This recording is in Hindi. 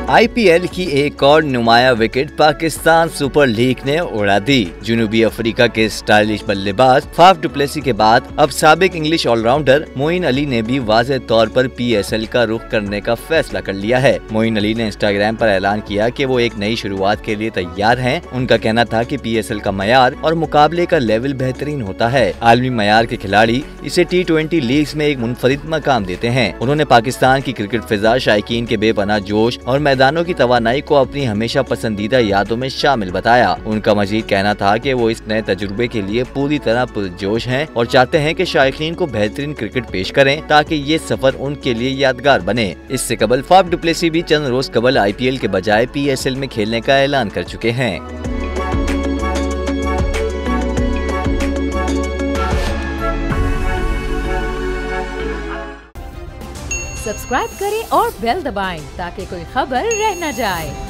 आईपीएल की एक और नुमाया विकेट पाकिस्तान सुपर लीग ने उड़ा दी। जनूबी अफ्रीका के स्टाइलिश बल्लेबाज फाफ डु प्लेसी के बाद अब साबिक इंग्लिश ऑलराउंडर मोइन अली ने भी वाज़ेह तौर पर पीएसएल का रुख करने का फैसला कर लिया है। मोइन अली ने इंस्टाग्राम पर ऐलान किया कि वो एक नई शुरुआत के लिए तैयार हैं। उनका कहना था कि पीएसएल का मयार और मुकाबले का लेवल बेहतरीन होता है। आलमी मयार के खिलाड़ी इसे T20 लीग्स में एक मुनफरिद मकाम देते हैं। उन्होंने पाकिस्तान की क्रिकेट फिजा, शायकीन के बेपनाह जोश और मैदानों की तवानाई को अपनी हमेशा पसंदीदा यादों में शामिल बताया। उनका मजीद कहना था कि वो इस नए तजुर्बे के लिए पूरी तरह पुरजोश हैं और चाहते हैं कि शायकीन को बेहतरीन क्रिकेट पेश करें ताकि ये सफर उनके लिए यादगार बने। इससे कबल फाफ डु प्लेसी भी चंद रोज कबल आईपीएल के बजाय पीएसएल में खेलने का ऐलान कर चुके हैं। सब्सक्राइब करें और बेल दबाएं ताकि कोई खबर रह न जाए।